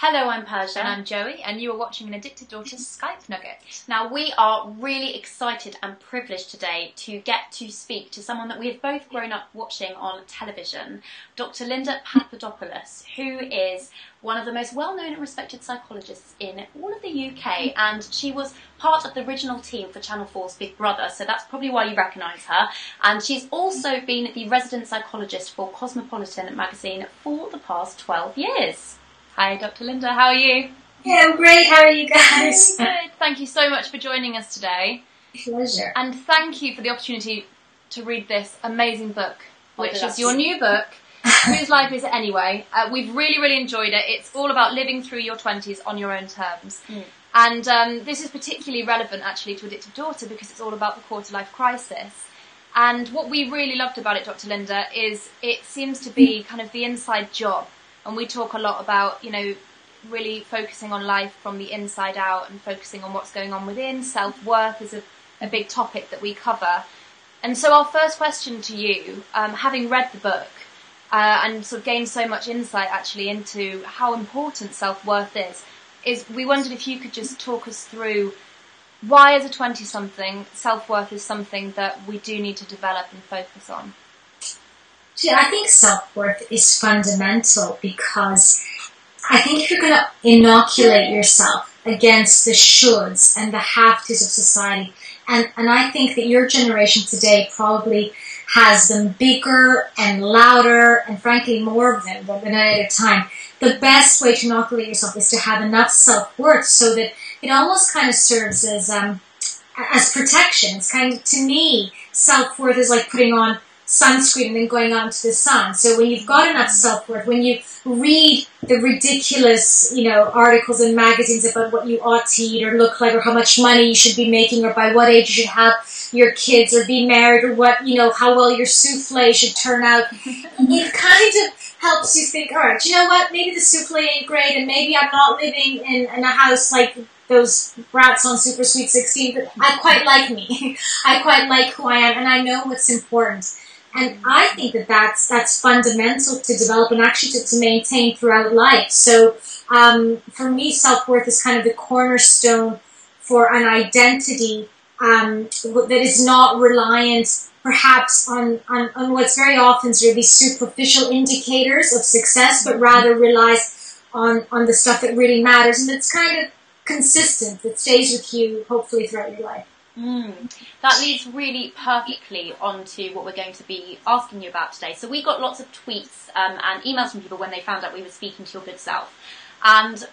Hello, I'm Persia. And I'm Joey, and you are watching an Addictive Daughter Skype Nugget. Now, we are really excited and privileged today to get to speak to someone that we have both grown up watching on television, Dr. Linda Papadopoulos, who is one of the most well-known and respected psychologists in all of the UK, and she was part of the original team for Channel 4's Big Brother, so that's probably why you recognise her. And she's also been the resident psychologist for Cosmopolitan magazine for the past 12 years. Hi, Dr. Linda, how are you? Yeah, I'm great. How are you guys? Good. Thank you so much for joining us today. Pleasure. And thank you for the opportunity to read this amazing book, which is your new book, Whose Life Is It Anyway? We've really enjoyed it. It's all about living through your 20s on your own terms. And this is particularly relevant, actually, to Addictive Daughter because it's all about the quarter-life crisis. And what we really loved about it, Dr. Linda, is it seems to be kind of the inside job. And we talk a lot about, you know, really focusing on life from the inside out and focusing on what's going on within. Self-worth is a big topic that we cover. And so our first question to you, having read the book and sort of gained so much insight actually into how important self-worth is we wondered if you could just talk us through why as a 20-something self-worth is something that we do need to develop and focus on. I think self-worth is fundamental because I think if you're going to inoculate yourself against the shoulds and the have-tos of society, and I think that your generation today probably has them bigger and louder and frankly more of them than at a time, the best way to inoculate yourself is to have enough self-worth so that it almost kind of serves as protection. It's kind of, to me, self-worth is like putting on sunscreen and then going out into the sun. So when you've got enough self-worth, when you read the ridiculous, articles in magazines about what you ought to eat or look like or how much money you should be making or by what age you should have your kids or be married or what, how well your souffle should turn out, it kind of helps you think, all right, you know what, maybe the souffle ain't great and maybe I'm not living in a house like those brats on Super Sweet 16, but I quite like me. I quite like who I am and I know what's important. And I think that that's fundamental to develop and actually to maintain throughout life. So for me, self-worth is kind of the cornerstone for an identity that is not reliant perhaps on what's very often really superficial indicators of success, but rather relies on the stuff that really matters. And it's kind of consistent, that stays with you hopefully throughout your life. That leads really perfectly onto what we're going to be asking you about today. So we got lots of tweets and emails from people when they found out we were speaking to your good self. And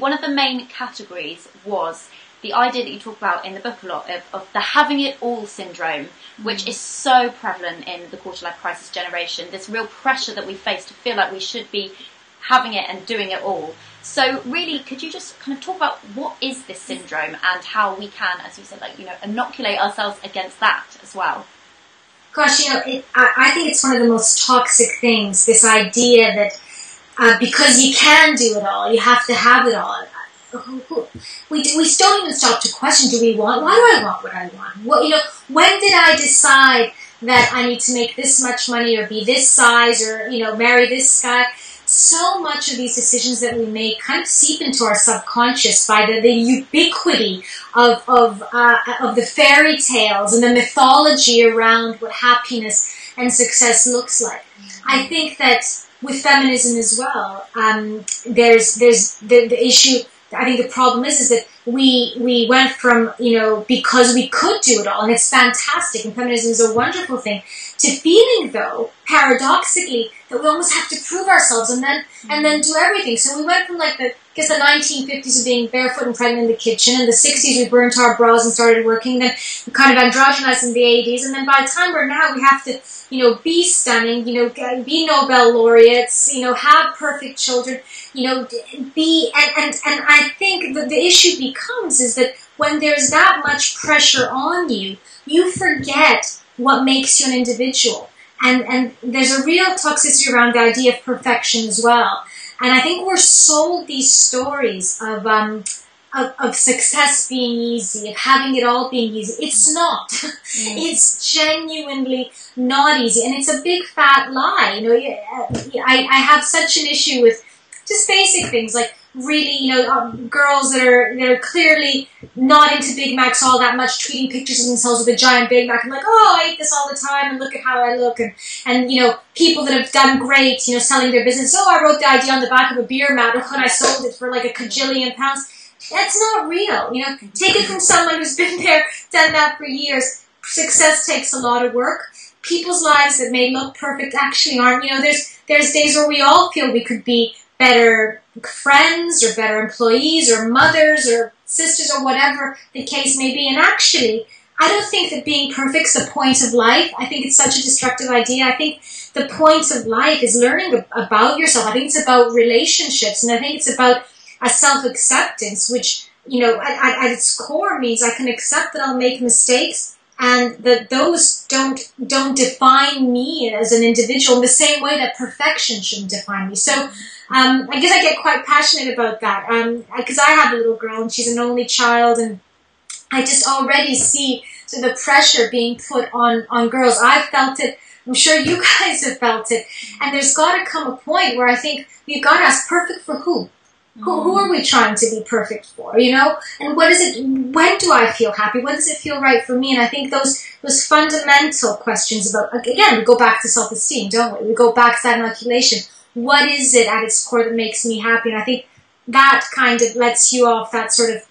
one of the main categories was the idea that you talk about in the book a lot of the having it all syndrome, which is so prevalent in the quarter-life crisis generation. This real pressure that we face to feel like we should be having it and doing it all. So really, could you just kind of talk about what is this syndrome and how we can, as you said, inoculate ourselves against that as well? Gosh, I think it's one of the most toxic things, this idea that because you can do it all, you have to have it all. We don't even stop to question, why do I want what I want? When did I decide that I need to make this much money or be this size or, marry this guy? So much of these decisions that we make kind of seep into our subconscious by the ubiquity of the fairy tales and the mythology around what happiness and success looks like. I think that with feminism as well, there's the issue. I think the problem is that we went from, because we could do it all, and it's fantastic, and feminism is a wonderful thing, to feeling, though, paradoxically, that we almost have to prove ourselves and then do everything. So we went from, the 1950s of being barefoot and pregnant in the kitchen, and the 60s we burnt our bras and started working, then we kind of androgenized in the 80s, and then by the time we're now, we have to, be stunning, be Nobel laureates, have perfect children, be, and I think that the issue becomes is that when there's that much pressure on you, you forget what makes you an individual. And there's a real toxicity around the idea of perfection as well. And I think we're sold these stories of success being easy, of having it all being easy. It's not. It's genuinely not easy. And it's a big fat lie. I have such an issue with just basic things like really, girls that are clearly not into Big Macs all that much, tweeting pictures of themselves with a giant Big Mac and like, oh, I eat this all the time and look at how I look. And people that have done great, selling their business. Oh, I wrote the idea on the back of a beer mat and I sold it for like a cajillion pounds. That's not real. Take it from someone who's been there, done that for years. Success takes a lot of work. People's lives that may look perfect actually aren't. There's days where we all feel we could be better friends or better employees or mothers or sisters or whatever the case may be. And actually, I don't think that being perfect's the point of life. I think it's such a destructive idea. I think the point of life is learning about yourself. I think it's about relationships, and I think it's about a self-acceptance, which, at its core means I can accept that I'll make mistakes and that those don't define me as an individual in the same way that perfection shouldn't define me. So I guess I get quite passionate about that because I have a little girl and she's an only child, and I just already see the pressure being put on girls. I've felt it. I'm sure you guys have felt it. And there's got to come a point where I think we've got to ask, perfect for who? Who are we trying to be perfect for, And what is it, when do I feel happy? When does it feel right for me? And I think those fundamental questions about, again, we go back to self-esteem, don't we? We go back to that inoculation. What is it at its core that makes me happy? And I think that kind of lets you off that sort of,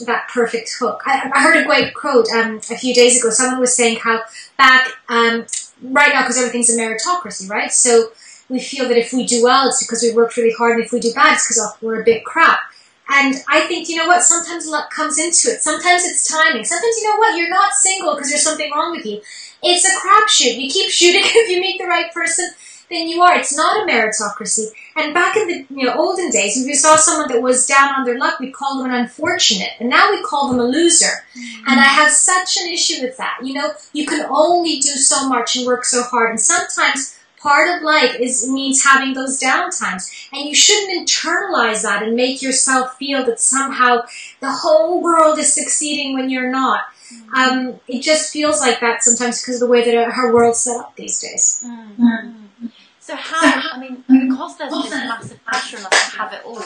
that perfect hook. I heard a great quote a few days ago. Someone was saying how back, right now, because everything's a meritocracy, right? So we feel that if we do well, it's because we worked really hard, and if we do bad, it's because we're a big crap. And I think, sometimes luck comes into it. Sometimes it's timing. Sometimes, you're not single because there's something wrong with you. It's a crapshoot. You keep shooting. If you meet the right person, then you are. It's not a meritocracy. And back in the olden days, if we saw someone that was down on their luck, we'd call them an unfortunate. And now we call them a loser. And I have such an issue with that. You can only do so much and work so hard. And sometimes part of life means having those downtimes, and you shouldn't internalize that and make yourself feel that somehow the whole world is succeeding when you're not. It just feels like that sometimes because of the way that our world's set up these days. So because there's this massive pressure on us to have it all,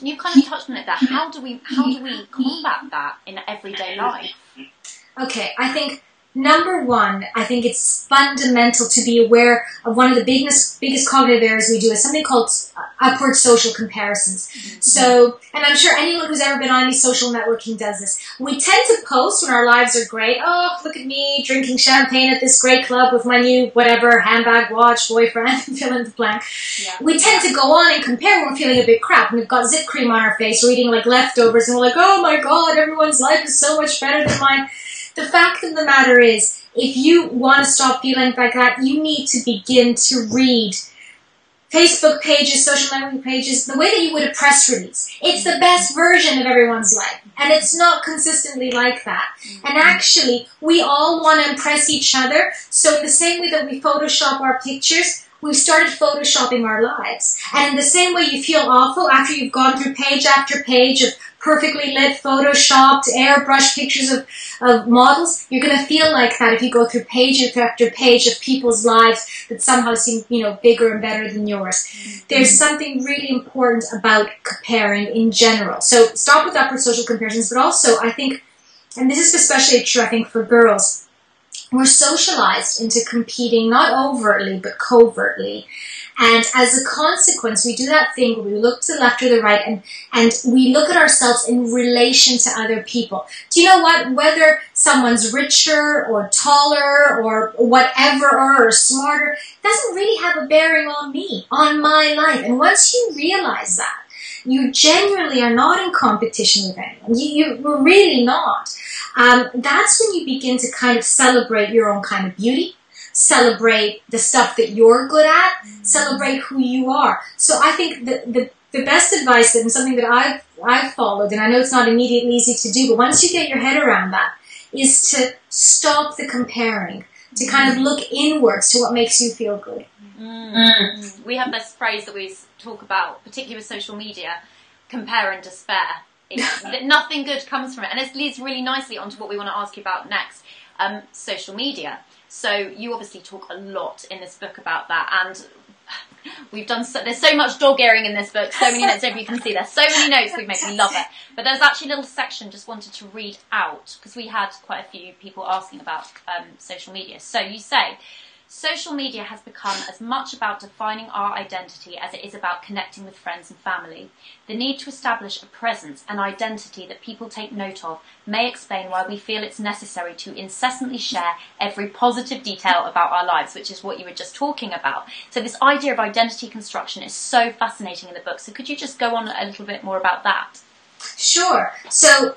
you kind of touched on it there. How do we combat that in everyday life? Okay, I think number one, I think it's fundamental to be aware of one of the biggest cognitive errors we do is something called upward social comparisons. So, and I'm sure anyone who's ever been on any social networking does this. We tend to post when our lives are great. Oh, look at me drinking champagne at this great club with my new whatever, handbag, watch, boyfriend, fill in the blank. Yeah. We tend to go on and compare when we're feeling a bit crap. And we've got zit cream on our face, we're eating like leftovers, and we're like, oh my God, everyone's life is so much better than mine. The fact of the matter is, if you want to stop feeling like that, you need to begin to read Facebook pages, social networking pages, the way that you would a press release. It's the best version of everyone's life, and it's not consistently like that. And actually, we all want to impress each other, so in the same way that we Photoshop our pictures, we've started Photoshopping our lives. And in the same way you feel awful after you've gone through page after page of perfectly lit, photoshopped, airbrushed pictures of models, you're going to feel like that if you go through page after page of people's lives that somehow seem, bigger and better than yours. There's something really important about comparing in general. So stop with upward social comparisons, but also I think, and this is especially true, I think, for girls, we're socialized into competing not overtly but covertly. And as a consequence, we do that thing where we look to the left or the right and we look at ourselves in relation to other people. Do you know what? Whether someone's richer or taller or whatever or smarter doesn't really have a bearing on me, on my life. And once you realize that, you genuinely are not in competition with anyone. You're really not. That's when you begin to kind of celebrate your own kind of beauty. Celebrate the stuff that you're good at, celebrate who you are. So I think the best advice, and something that I've followed, and I know it's not immediately easy to do, but once you get your head around that, is to stop the comparing, to kind of look inwards to what makes you feel good. We have this phrase that we talk about, particularly with social media, compare and despair. That nothing good comes from it. And it leads really nicely onto what we want to ask you about next, social media. So you obviously talk a lot in this book about that, and We've done there's so much dog earing in this book, so many notes, if you can see, there's so many notes we've made, we love it. But there's actually a little section just wanted to read out, because we had quite a few people asking about social media. So you say, social media has become as much about defining our identity as it is about connecting with friends and family. The need to establish a presence and identity that people take note of may explain why we feel it's necessary to incessantly share every positive detail about our lives, which is what you were just talking about. So this idea of identity construction is so fascinating in the book. So could you just go on a little bit more about that? Sure. So,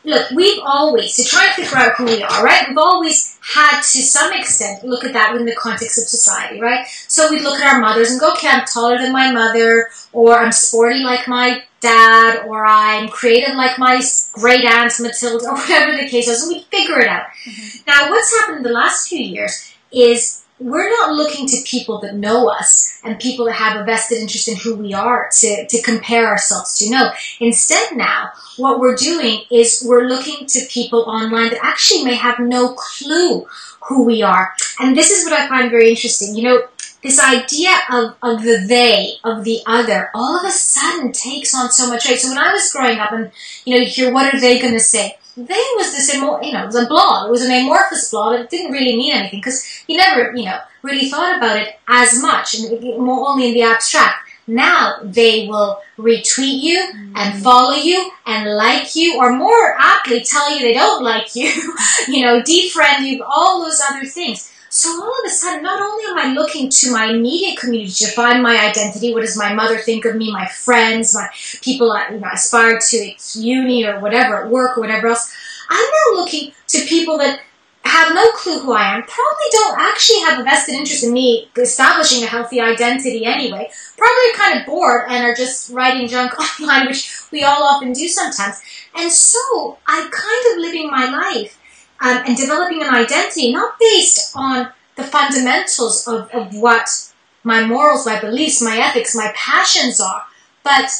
look, we've always, to try and figure out who we are, right? We've always had, to some extent, look at that within the context of society, right? So we'd look at our mothers and go, okay, I'm taller than my mother, or I'm sporty like my dad, or I'm creative like my great aunt Matilda, or whatever the case is, and we'd figure it out. Mm-hmm. Now, what's happened in the last few years is we're not looking to people that know us and people that have a vested interest in who we are to compare ourselves to. No. Instead now, what we're doing is we're looking to people online that actually may have no clue who we are. And this is what I find very interesting. You know, this idea of the they, of the other, all of a sudden takes on so much weight. So when I was growing up and, you hear, what are they going to say? They was this, it was a blog. It was an amorphous blog. It didn't really mean anything because you never, really thought about it as much, and more only in the abstract. Now they will retweet you and follow you and like you, or more aptly tell you they don't like you, defriend you, all those other things. So all of a sudden, not only am I looking to my immediate community to define my identity, what does my mother think of me, my friends, my people I aspire to at uni or whatever, at work or whatever else, I'm now looking to people that have no clue who I am, probably don't actually have a vested interest in me establishing a healthy identity anyway, probably are kind of bored and are just writing junk online, which we all often do sometimes. And so I'm kind of living my life and developing an identity not based on the fundamentals of what my morals, my beliefs, my ethics, my passions are, but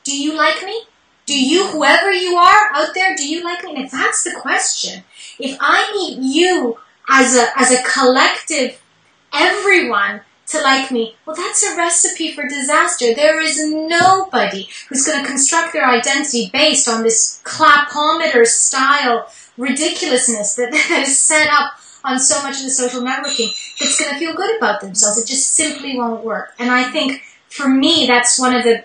do you like me? Do you, whoever you are out there, do you like me? And if that's the question, if I need you as a collective, everyone to like me, well, that's a recipe for disaster. There is nobody who's going to construct their identity based on this clapometer style ridiculousness that is set up on so much of the social networking that's going to feel good about themselves. It just simply won't work. And I think, for me, that's one of the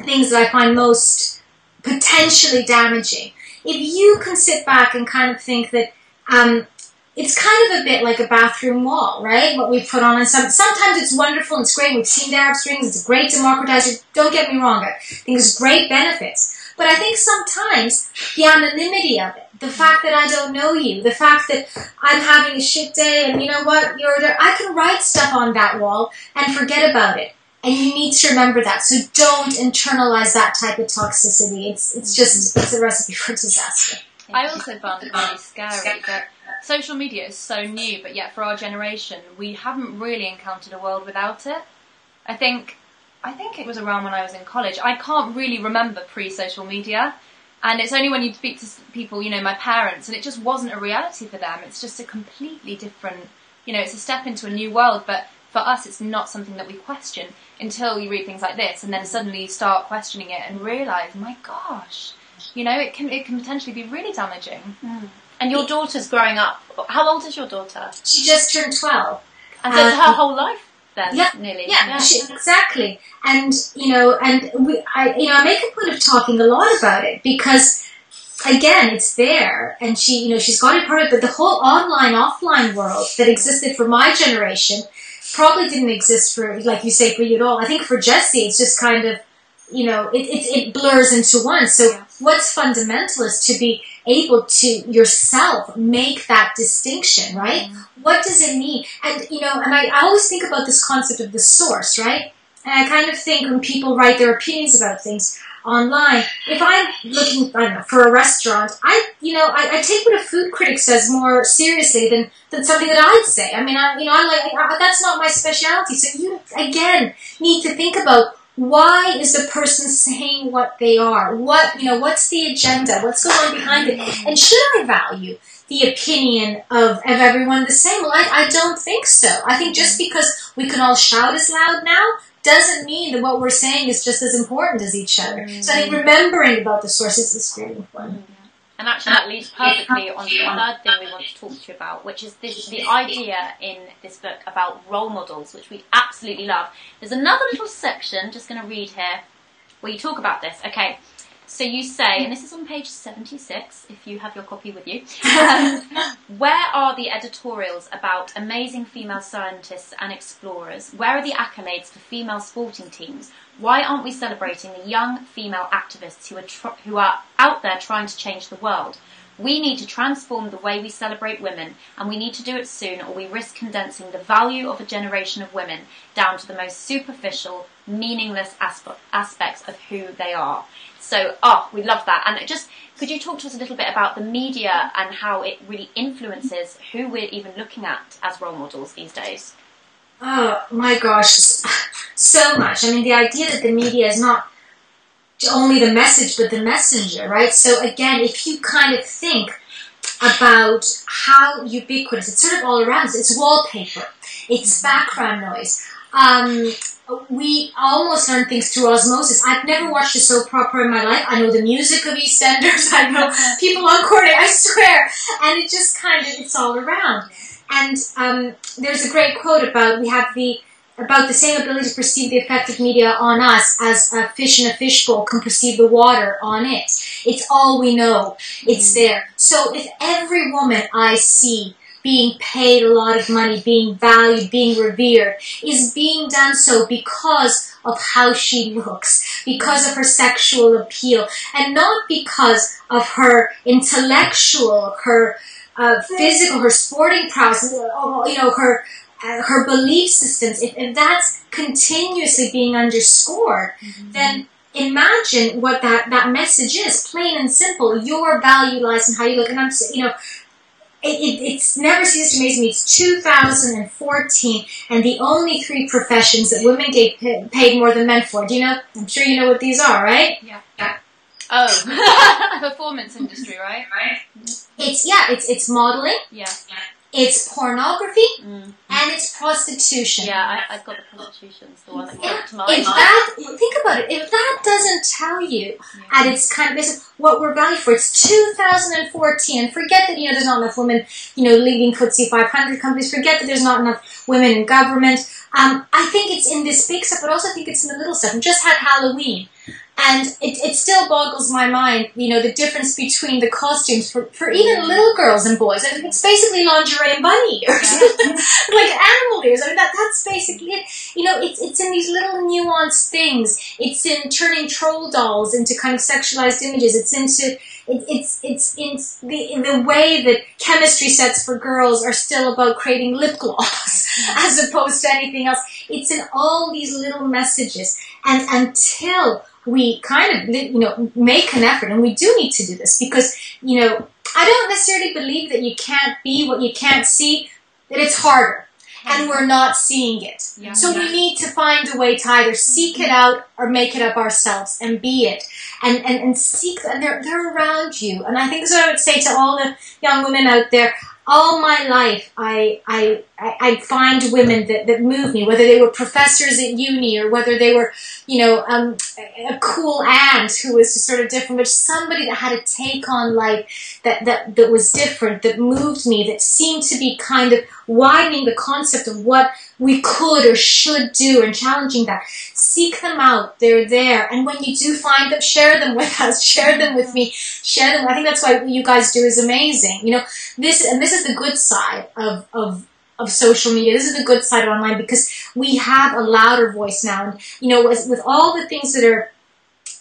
things that I find most potentially damaging. If you can sit back and kind of think that it's kind of a bit like a bathroom wall, right? What we put on, and sometimes it's wonderful and it's great. We've seen the Arab Springs; it's a great democratizer. Don't get me wrong; I think there's great benefits. But I think sometimes the anonymity of it, the fact that I don't know you, the fact that I'm having a shit day, and you know what, you're there, I can write stuff on that wall and forget about it. And you need to remember that. So don't internalize that type of toxicity. It's a recipe for disaster. I also found it really scary that social media is so new, but yet for our generation, we haven't really encountered a world without it. I think it was around when I was in college. I can't really remember pre-social media. And it's only when you speak to people, my parents, and it just wasn't a reality for them. It's just a completely different, it's a step into a new world, but for us, it's not something that we question until you read things like this, and then suddenly you start questioning it and realise, my gosh, it can potentially be really damaging. Mm. And your daughter's growing up. How old is your daughter? She just turned 12. And so it's her whole life then, yeah, nearly. Yeah, exactly. And, I make a point of talking a lot about it because, again, it's there, and she's got it part of it, but the whole online-offline world that existed for my generation probably didn't exist for, like you say, for you at all. I think for Jessie, it's just kind of, it blurs into one. So what's fundamental is to be able to yourself make that distinction, right? Mm-hmm. What does it mean? And, and I always think about this concept of the source, right? And I kind of think when people write their opinions about things online, if I'm looking, for a restaurant, I take what a food critic says more seriously than something that I'd say. I mean, that's not my specialty. So you, again, need to think about, why is the person saying what they are? What's the agenda? What's going on behind it? And should I value the opinion of everyone the same. Well, I don't think so. I think just because we can all shout as loud now doesn't mean that what we're saying is just as important as each other. So I think remembering about the sources is really important. And actually that leads perfectly on to the third thing we want to talk to you about, which is the idea in this book about role models, which we absolutely love. There's another little section, just going to read here, where you talk about this. Okay, so you say, and this is on page 76, if you have your copy with you, where are the editorials about amazing female scientists and explorers? Where are the accolades for female sporting teams? Why aren't we celebrating the young female activists who are out there trying to change the world? We need to transform the way we celebrate women, and we need to do it soon, or we risk condensing the value of a generation of women down to the most superficial, meaningless aspects of who they are. So, we love that. And just, could you talk to us a little bit about the media and how it really influences who we're even looking at as role models these days? Oh my gosh, so much. I mean, the idea that the media is not only the message, but the messenger, right? So again, if you kind of think about how ubiquitous, it's sort of all around us. It's wallpaper. It's background noise. We almost learn things through osmosis. I've never watched a soap opera in my life. I know the music of EastEnders. I know people on Courtney, I swear. And it just kind of, it's all around. And there's a great quote about the same ability to perceive the effect of media on us as a fish in a fishbowl can perceive the water on it. It's all we know. It's there. So if every woman I see being paid a lot of money, being valued, being revered, is being done so because of how she looks, because of her sexual appeal, and not because of her intellectual, her physical, her sporting prowess, her belief systems, if that's continuously being underscored, then imagine what that message is, plain and simple. Your value lies in how you look. And it's never ceases to amaze me. It's 2014, and the only 3 professions that women get paid more than men for. Do you know? I'm sure you know what these are, right? Yeah. Oh, performance industry, right? It's modeling. Yeah. It's pornography, and it's prostitution. Yeah, I've got the prostitution's the one that came to mind. Think about it. If that doesn't tell you, and it's kind of, this is what we're valued for. It's 2014, and forget that there's not enough women, leading FTSE 500 companies. Forget that there's not enough women in government. I think it's in this big stuff, but also I think it's in the little stuff. We just had Halloween. And it still boggles my mind, the difference between the costumes for even little girls and boys. I mean, it's basically lingerie and bunny ears, like animal ears. I mean, that's basically it. It's in these little nuanced things. It's in turning troll dolls into kind of sexualized images. It's in the way that chemistry sets for girls are still about creating lip gloss as opposed to anything else. It's in all these little messages, and until we kind of, make an effort, and we do need to do this because, I don't necessarily believe that you can't be what you can't see, that it's harder, and we're not seeing it. Yeah. So we need to find a way to either seek it out or make it up ourselves and be it, and seek, and they're around you. And I think this is what I would say to all the young women out there. All my life, I find women that move me, whether they were professors at uni or whether they were, a cool aunt who was sort of different, but somebody that had a take on life that was different, that moved me, that seemed to be kind of widening the concept of what we could or should do and challenging that. Seek them out. They're there. And when you do find them, share them with us. Share them with me. Share them. I think that's why what you guys do is amazing. This is the good side of social media. This is the good side of online, because we have a louder voice now. And, with all the things that are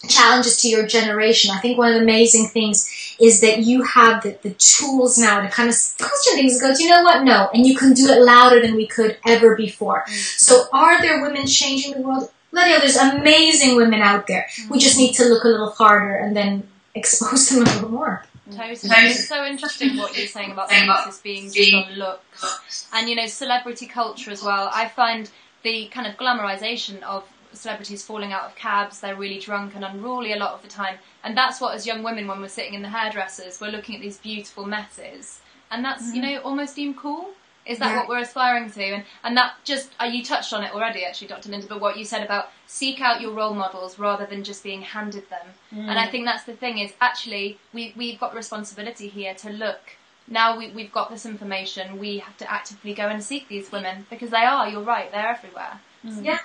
challenges to your generation, I think one of the amazing things is that you have the tools now to kind of question things and go, do you know what? No. And you can do it louder than we could ever before. So are there women changing the world? There's amazing women out there. We just need to look a little harder and then expose them a little more. Totally. It's so interesting what you're saying about the emphasis being just on looks. And, celebrity culture as well. I find the kind of glamorization of celebrities falling out of cabs, they're really drunk and unruly a lot of the time. And that's what, as young women, when we're sitting in the hairdressers, we're looking at these beautiful messes. and that's, you know, almost deemed cool. Is that what we're aspiring to? And that just, you touched on it already, actually, Dr. Linda, but what you said about seek out your role models rather than just being handed them. And I think that's the thing, is actually we've got the responsibility here to look. Now we've got this information, we have to actively go and seek these women, because they are, you're right, they're everywhere. Yeah.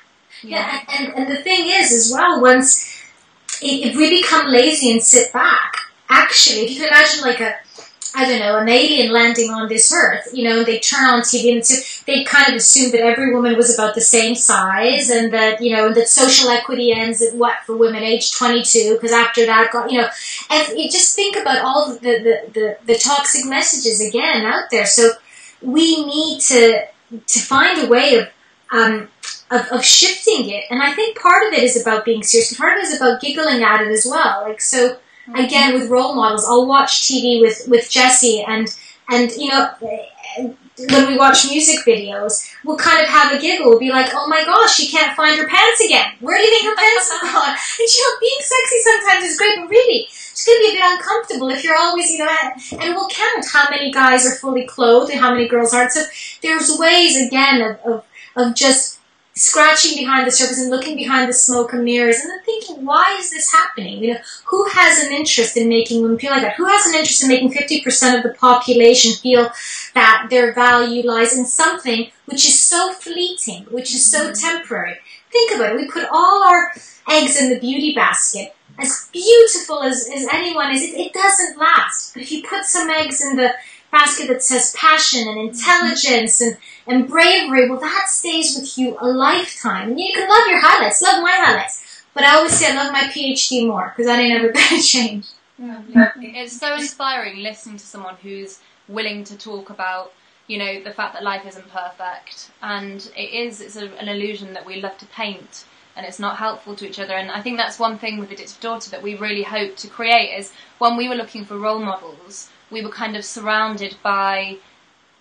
And the thing is, as well, if we become lazy and sit back, actually, if you can imagine like an alien landing on this earth, you know, they turn on TV and they kind of assume that every woman was about the same size, and that, you know, that social equity ends at for women age 22, because after that, you know, and you just think about all the toxic messages again out there. So we need to find a way of shifting it, and I think part of it is about being serious, and part of it is about giggling at it as well. Like, so again, with role models, I'll watch TV with Jessie, and you know, when we watch music videos, we'll kind of have a giggle. We'll be like, oh my gosh, she can't find her pants again. Where do you think her pants are gone? And you know, being sexy sometimes is great, but really, it's going to be a bit uncomfortable if you're always, you know, and we'll count how many guys are fully clothed and how many girls aren't. So there's ways, again, of just scratching behind the surface and looking behind the smoke and mirrors, and then thinking, why is this happening? You know, who has an interest in making women feel like that? Who has an interest in making 50% of the population feel that their value lies in something which is so fleeting, which is so temporary? Think about it. We put all our eggs in the beauty basket. As beautiful as anyone is, it doesn't last. But if you put some eggs in the basket that says passion and intelligence and bravery, well, that stays with you a lifetime. And you can love your highlights, love my highlights, but I always say I love my PhD more, because that ain't ever going to change. It's so inspiring listening to someone who's willing to talk about, you know, the fact that life isn't perfect, and it's an illusion that we love to paint, and it's not helpful to each other. And I think that's one thing with Addictive Daughter that we really hope to create, is when we were looking for role models, we were kind of surrounded by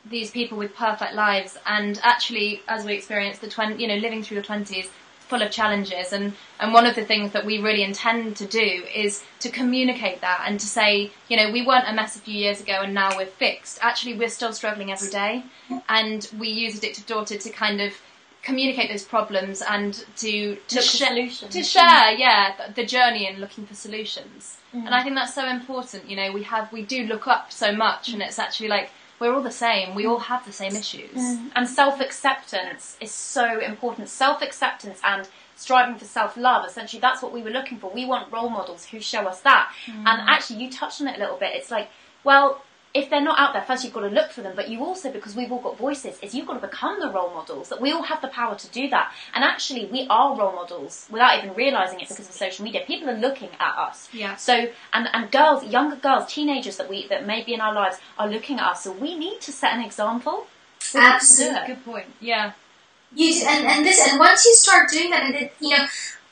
these people with perfect lives, and actually, as we experienced living through your 20s, full of challenges, and one of the things that we really intend to do is to communicate that, and to say, you know, we weren't a mess a few years ago and now we're fixed. Actually, we're still struggling every day, and we use Addictive Daughter to kind of communicate those problems and to share the journey and looking for solutions. And I think that's so important. You know, we do look up so much, and it's actually like, we're all the same. We all have the same issues. And self-acceptance is so important. Self-acceptance and striving for self-love, essentially, that's what we were looking for. We want role models who show us that. And actually, you touched on it a little bit. It's like, well, if they're not out there, first you've got to look for them, but you also, because we've all got voices, is you've got to become the role models, that we all have the power to do that. And actually, we are role models without even realising it, because of social media. People are looking at us. Yeah. So, and girls, younger girls, teenagers that may be in our lives are looking at us, so we need to set an example. Absolutely. Good point. Yeah. And once you start doing that, and you know,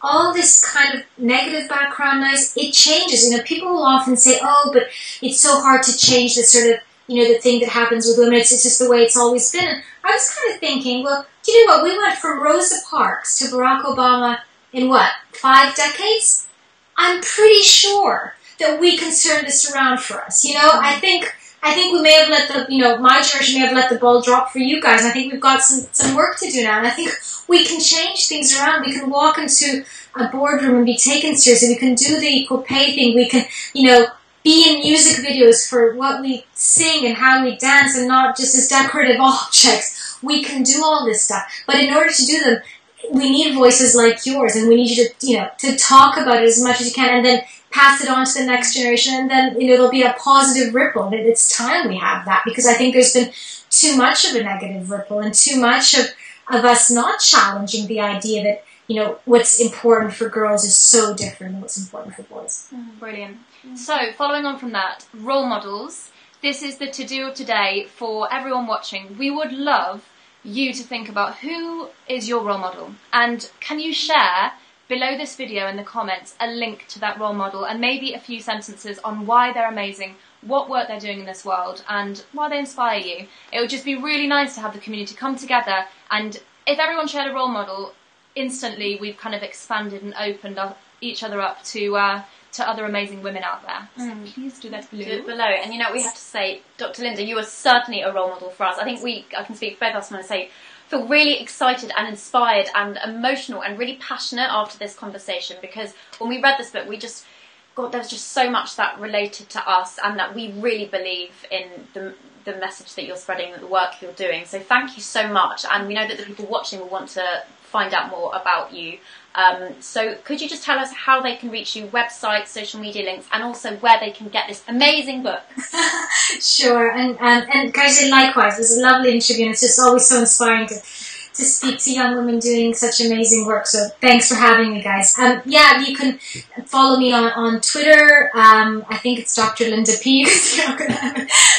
all this kind of negative background noise, it changes. You know, people will often say, oh, but it's so hard to change the sort of, you know, the thing that happens with women. It's just the way it's always been. And I was kind of thinking, well, do you know what? We went from Rosa Parks to Barack Obama in 5 decades? I'm pretty sure that we can turn this around for us. You know, I think we may have let my generation may have let the ball drop for you guys. And I think we've got some work to do now. And I think we can change things around. We can walk into a boardroom and be taken seriously. We can do the equal pay thing. We can, you know, be in music videos for what we sing and how we dance, and not just as decorative objects. We can do all this stuff. But in order to do them, we need voices like yours, and we need you to, you know, to talk about it as much as you can, and then pass it on to the next generation, and then, you know, it'll be a positive ripple. And it's time we have that, because I think there's been too much of a negative ripple, and too much of us not challenging the idea that, you know, what's important for girls is so different than what's important for boys. Brilliant. So, following on from that, role models. This is the to-do of today for everyone watching. We would love you to think about who is your role model, and can you share below this video in the comments a link to that role model, and maybe a few sentences on why they're amazing, what work they're doing in this world, and why they inspire you. It would just be really nice to have the community come together, and if everyone shared a role model, instantly we've kind of expanded and opened each other up to to other amazing women out there. So please do that below. Do it below. And you know, we have to say, Dr. Linda, you are certainly a role model for us. I think I can speak for both of us when I say, feel really excited and inspired and emotional and really passionate after this conversation, because when we read this book, there was just so much that related to us, and that we really believe in the message that you're spreading, the work you're doing. So thank you so much. And we know that the people watching will want to find out more about you. So could you just tell us how they can reach you, websites, social media links, and also where they can get this amazing book? Sure, and guys, likewise, it was a lovely interview, and it's just always so inspiring to speak to young women doing such amazing work. So thanks for having me, guys. Yeah, you can follow me on Twitter. I think it's Dr. Linda P.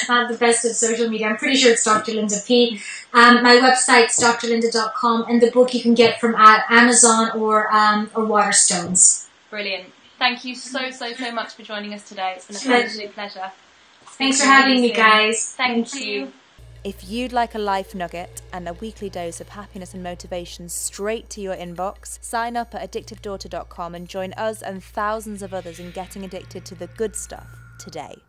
Not the best of social media. I'm pretty sure it's Dr. Linda P. My website's drlinda.com, and the book you can get from Amazon or Waterstones. Brilliant. Thank you so much for joining us today. It's been an absolute pleasure. Thanks for having me, guys. Thank you. If you'd like a life nugget and a weekly dose of happiness and motivation straight to your inbox, sign up at addictive-daughter.com and join us and thousands of others in getting addicted to the good stuff today.